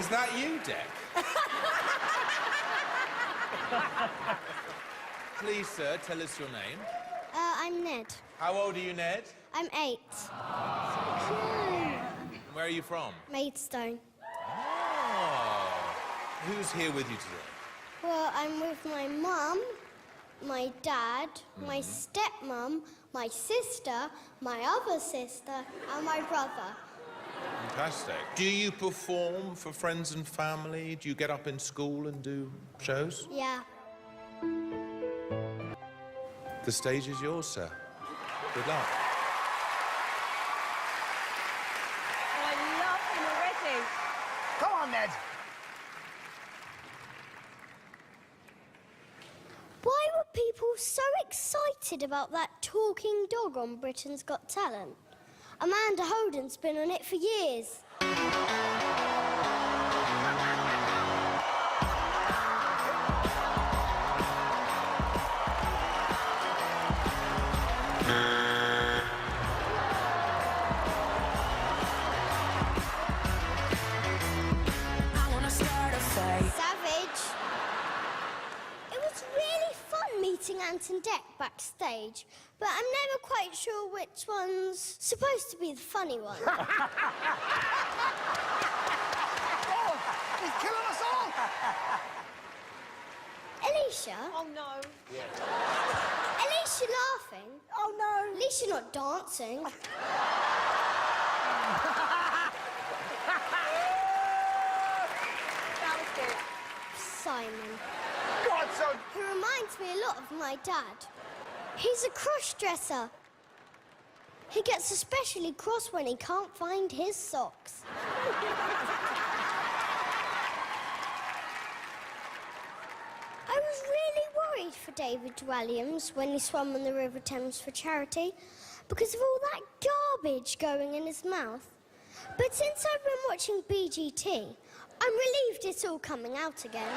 Is that you, Dec? Please, sir, tell us your name. I'm Ned. How old are you, Ned? I'm 8. Where are you from? Maidstone. Oh. Who's here with you today? Well, I'm with my mum, my dad, my stepmom, my sister, my other sister, and my brother. Fantastic. Do you perform for friends and family? Do you get up in school and do shows? Yeah. The stage is yours, sir. Good luck. Oh, I love him already. Come on, Ned. Why were people so excited about that talking dog on Britain's Got Talent? Amanda Holden's been on it for years. Savage. It was really fun meeting Ant and Dec backstage, but I'm never quite sure which one's supposed to be the funny one. Oh, he's killing us all! Alicia? Oh, no. Alicia laughing? Oh, no. At least you're not dancing. That was good. Simon. God, so... He reminds me a lot of my dad. He's a cross-dresser. He gets especially cross when he can't find his socks. I was really worried for David Walliams when he swam on the River Thames for charity because of all that garbage going in his mouth. But since I've been watching BGT, I'm relieved it's all coming out again.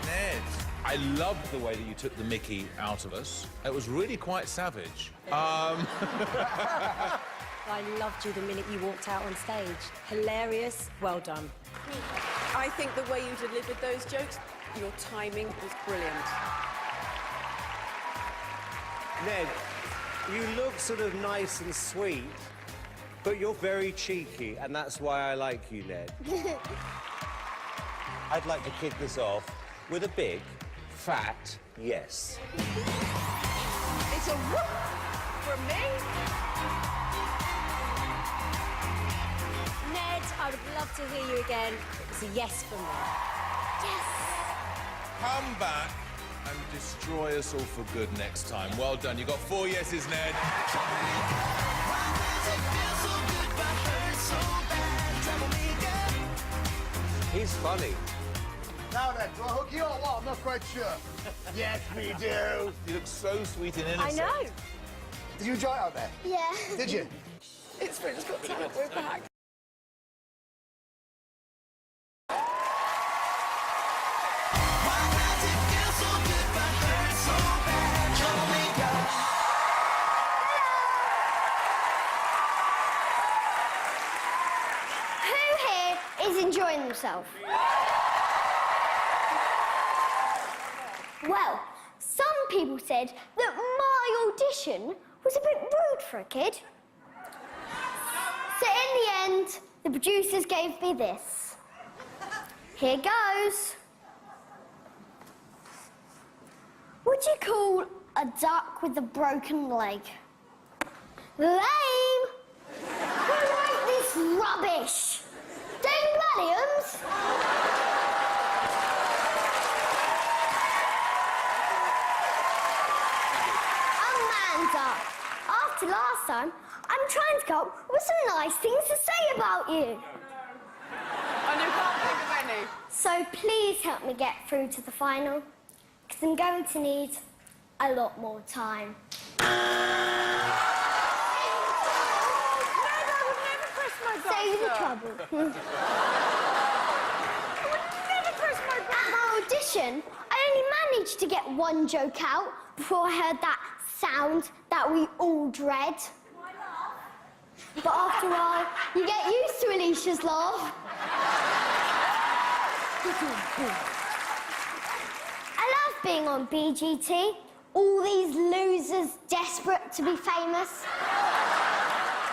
Ned, I loved the way that you took the mickey out of us. It was really quite savage. I loved you the minute you walked out on stage. Hilarious. Well done. I think the way you delivered those jokes, your timing was brilliant. Ned, you look sort of nice and sweet, but you're very cheeky, and that's why I like you, Ned. I'd like to kick this off with a big, fat yes. It's a whoop from me. Ned, I would love to hear you again. It's a yes from me. Yes! Come back and destroy us all for good next time. Well done. You got 4 yeses, Ned. He's funny. Now then, do I hook you or what? I'm not quite sure. Yes, we do. You look so sweet and I innocent. know. Did you enjoy it out there? Yeah. Did you? It's Britain's Got Talent. We're back. Who here is enjoying themselves? Well, some people said that my audition was a bit rude for a kid. So in the end, the producers gave me this. Here goes. What do you call a duck with a broken leg? Lame! Who wrote this rubbish? David Walliams? Amanda, after last time, I'm trying to come up with some nice things to say about you. And you can't think of any. So please help me get through to the final, because I'm going to need a lot more time. Save the trouble. Never press my button. At my audition, I only managed to get one joke out before I heard that sound that we all dread. But after a while, you get used to Alicia's laugh. I love being on BGT. All these losers desperate to be famous.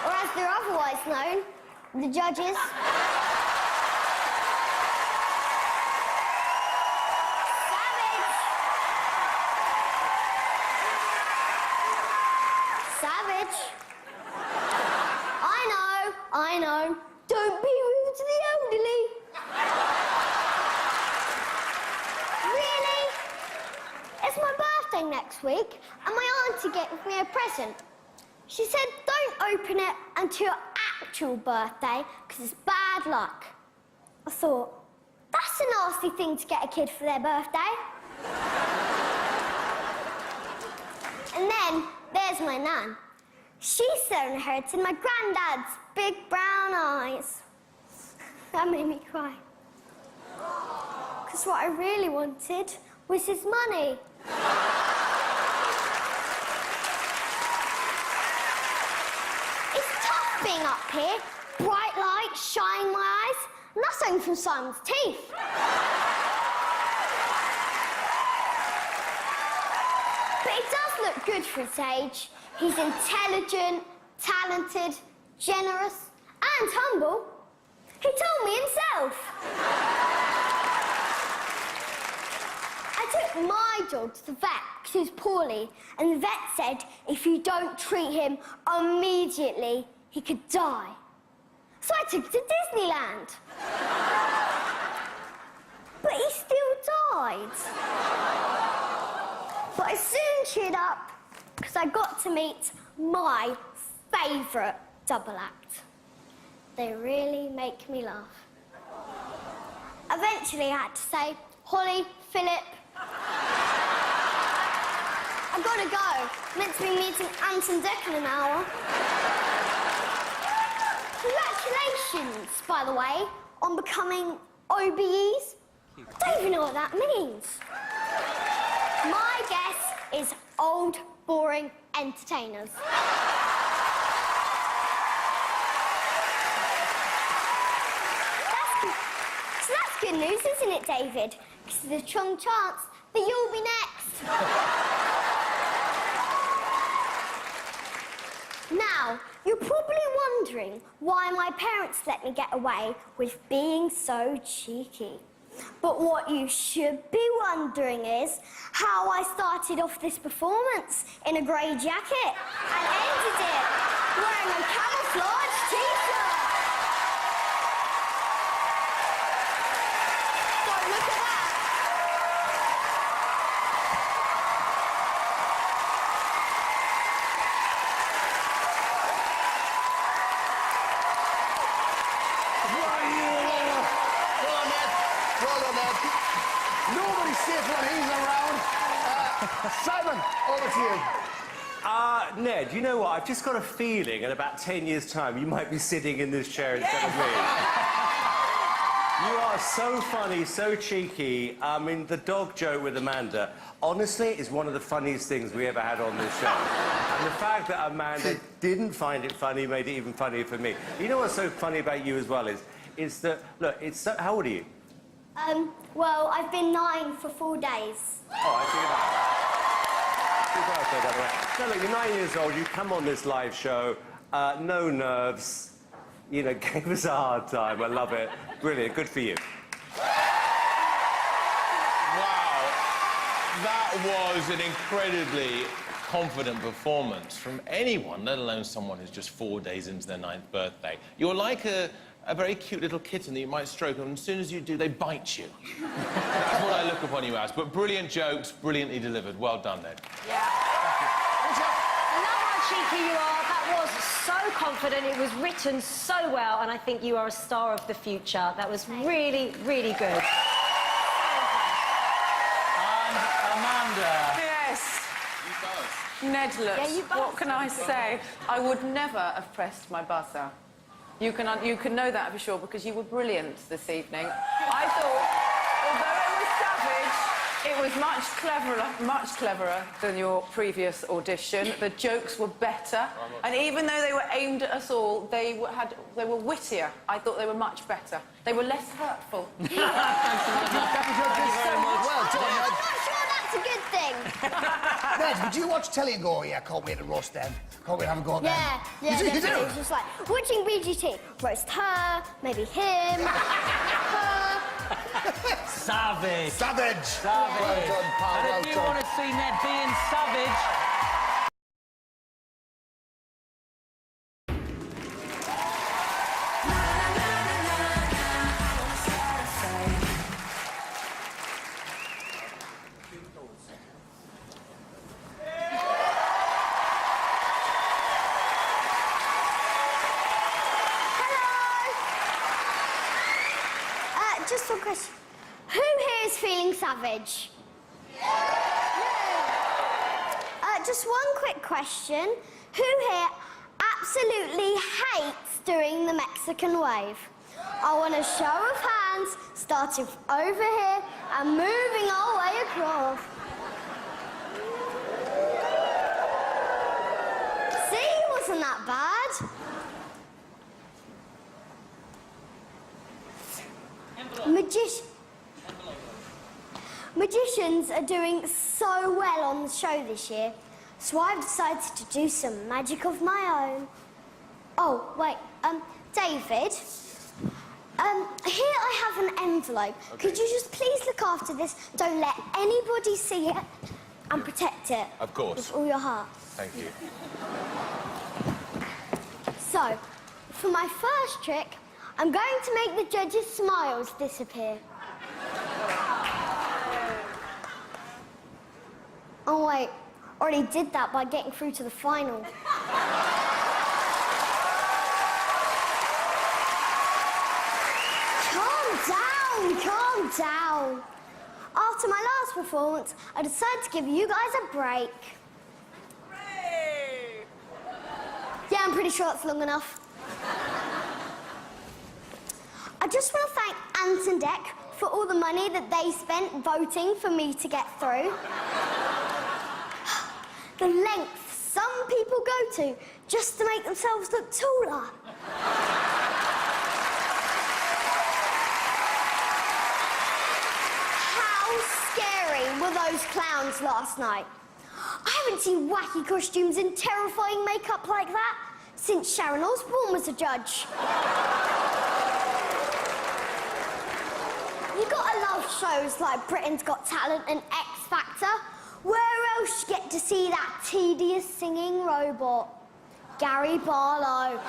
Or as they're otherwise known, the judges. Savage. I know. Don't be rude to the elderly. Really? It's my birthday next week, and my auntie gave me a present. She said don't open it until your actual birthday, because it's bad luck. I thought, that's a nasty thing to get a kid for their birthday. And then there's my nan. She so inherited my granddad's big brown eyes. That made me cry. Because what I really wanted was his money. It's tough being up here. Bright lights shining my eyes. And that's only from Simon's teeth. But he does look good for his age. He's intelligent, talented, generous, and humble. He told me himself. I took my dog to the vet because he was poorly, and the vet said if you don't treat him immediately, he could die. So I took him to Disneyland. But he still died. But I soon cheered up because I got to meet my favourite double act. They really make me laugh. Eventually, I had to say, Holly, Philip, I've got to go. Meant to be meeting Anton Deck in an hour. Congratulations, by the way, on becoming OBEs. I don't even know what that means. My guess is old, boring entertainers. So that's good news, isn't it, David? Because there's a strong chance that you'll be next. Now, you're probably wondering why my parents let me get away with being so cheeky. But what you should be wondering is how I started off this performance in a grey jacket and ended it wearing a camouflage t-shirt. So look at that. Nobody's safe when he's around. Simon, over to you. Ned, you know what? I've just got a feeling in about 10 years' time you might be sitting in this chair instead of me. You are so funny, so cheeky. I mean, the dog joke with Amanda, honestly, is one of the funniest things we ever had on this show. And the fact that Amanda didn't find it funny made it even funnier for me. You know what's so funny about you as well is that, look, it's so... How old are you? Well, I've been 9 for 4 days. Oh, I see that. Happy birthday, by the way. No, look, you're 9 years old, you come on this live show, no nerves, you know, gave us a hard time. I love it. Brilliant, good for you. Wow. That was an incredibly confident performance from anyone, let alone someone who's just 4 days into their 9th birthday. You're like a very cute little kitten that you might stroke, and as soon as you do, they bite you. That's what I look upon you as. But brilliant jokes, brilliantly delivered. Well done, Ned. Yeah. I love how cheeky you are. That was so confident. It was written so well, and I think you are a star of the future. That was really, really good. And Amanda. Yes. You both. Ned, look, Yeah, you both. what can I say? I would never have pressed my buzzer. You can know that for sure because you were brilliant this evening. I thought, although it was savage, It was much cleverer than your previous audition. The jokes were better, and even though they were aimed at us all, they were wittier. I thought they were much better. They were less hurtful. Thank you very much. Well done. I'm not sure that's a good thing. Ned, would you watch telly and go, yeah, can't wait to roast them. Can't wait to have a go at them. Yeah, You do? definitely. It's just like watching BGT. Roast her, maybe him, her. Savage. Savage. Savage. Well done, pal, And well if you done. want to see Ned being savage, Just one question. Who here is feeling savage? Just one quick question. Who here absolutely hates doing the Mexican wave? I want a show of hands, starting over here and moving our way across. See, wasn't that bad? Magicians are doing so well on the show this year, so I've decided to do some magic of my own. Oh, wait, David, here I have an envelope. Okay. Could you just please look after this? Don't let anybody see it and protect it. Of course. With all your heart. Thank you. So, for my first trick, I'm going to make the judges' smiles disappear. Oh, wait. Already did that by getting through to the final. Calm down. After my last performance, I decided to give you guys a break. Hooray! Yeah, I'm pretty sure it's long enough. I just want to thank Ant and Dec for all the money that they spent voting for me to get through. The lengths some people go to just to make themselves look taller. How scary were those clowns last night? I haven't seen wacky costumes and terrifying makeup like that since Sharon Osbourne was a judge. You gotta love shows like Britain's Got Talent and X Factor. Where else you get to see that tedious singing robot? Gary Barlow.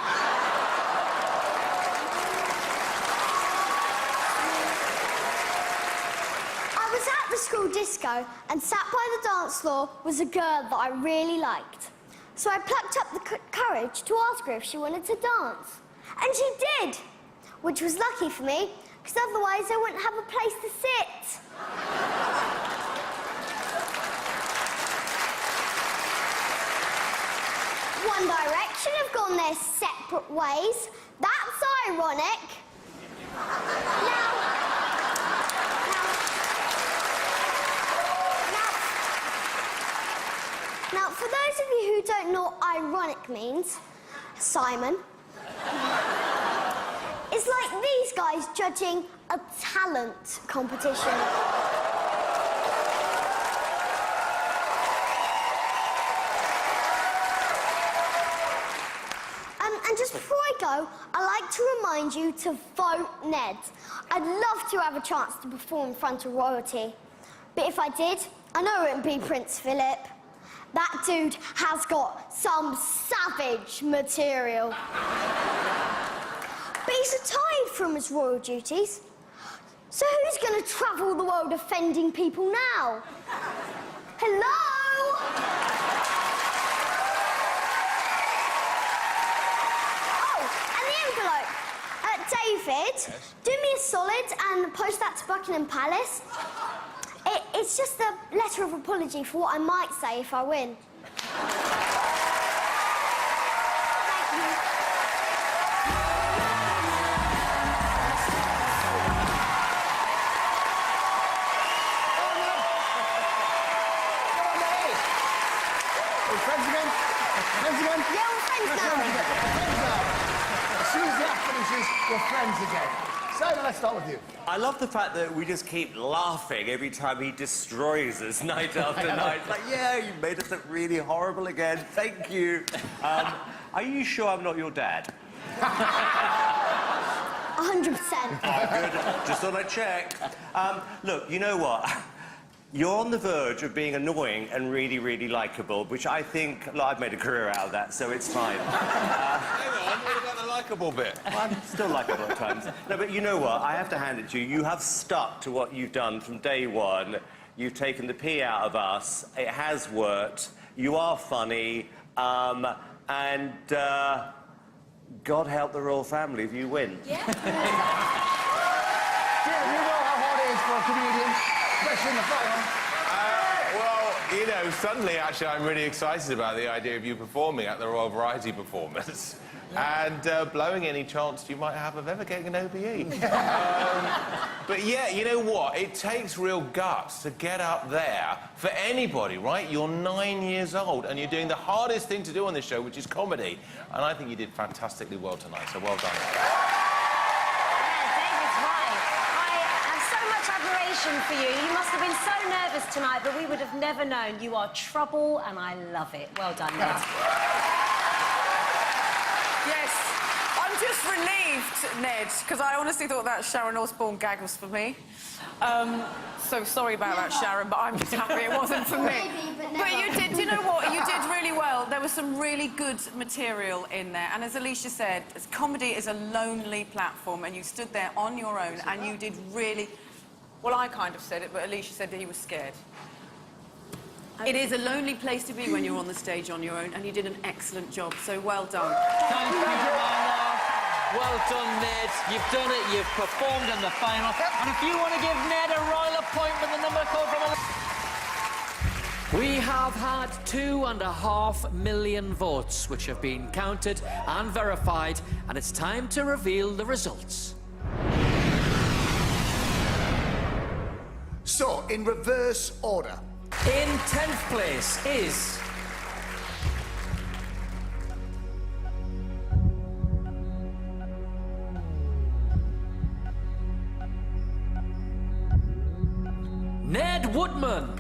I was at the school disco and sat by the dance floor was a girl that I really liked. So I plucked up the courage to ask her if she wanted to dance. And she did, which was lucky for me, because otherwise I wouldn't have a place to sit. One Direction have gone their separate ways. That's ironic. Now, for those of you who don't know what ironic means, Simon, it's like these guys judging a talent competition. And just before I go, I'd like to remind you to vote Ned. I'd love to have a chance to perform in front of royalty. But if I did, I know it would be Prince Philip. That dude has got some savage material. But he's retired from his royal duties. So who's going to travel the world offending people now? Hello? Oh, and the envelope. David, yes? Do me a solid and post that to Buckingham Palace. It's just a letter of apology for what I might say if I win. again. Friends again. Yeah, we're friends We're now. friends again. Friends now. As soon as that finishes, we're friends again. Simon, let's start with you. I love the fact that we just keep laughing every time he destroys us night after night. It's like, yeah, you made us look really horrible again. Thank you. Are you sure I'm not your dad? 100%. Oh, good. Just thought I'd check. Look, you know what? You're on the verge of being annoying and really, really likeable, which I think... Look, I've made a career out of that, so it's fine. Hang on, what about the likeable bit? I'm still likeable at times. No, but you know what? I have to hand it to you. You have stuck to what you've done from day one. You've taken the pee out of us. It has worked. You are funny. And God help the royal family if you win. Jim, you know how hard it is for a comedian, especially in the final. Well, you know, suddenly, actually, I'm really excited about the idea of you performing at the Royal Variety Performance and blowing any chance you might have of ever getting an OBE. But yeah, you know what? It takes real guts to get up there for anybody, right? You're 9 years old and you're doing the hardest thing to do on this show, which is comedy. And I think you did fantastically well tonight, so well done. David's right. I have so much admiration for you. You must have been so nervous tonight, but we would have never known. You are trouble, and I love it. Well done, Ned. Yes. I'm just relieved, Ned, because I honestly thought that Sharon Osbourne gag was for me. So sorry about that, Sharon, but I'm just happy it wasn't for me. Maybe, but But never. you did, you know what? You did really well. There was some really good material in there. And as Alicia said, comedy is a lonely platform, and you stood there on your own, and you did really... Well, I kind of said it, but Alicia said that he was scared. It is a lonely place to be when you're on the stage on your own, and you did an excellent job, so well done. Thank you, Marla. Well done, Ned. You've done it. You've performed in the final. And if you want to give Ned a royal appointment, the number code from... We have had 2.5 million votes, which have been counted and verified, and it's time to reveal the results. So, in reverse order. In 10th place is... Ned Woodman.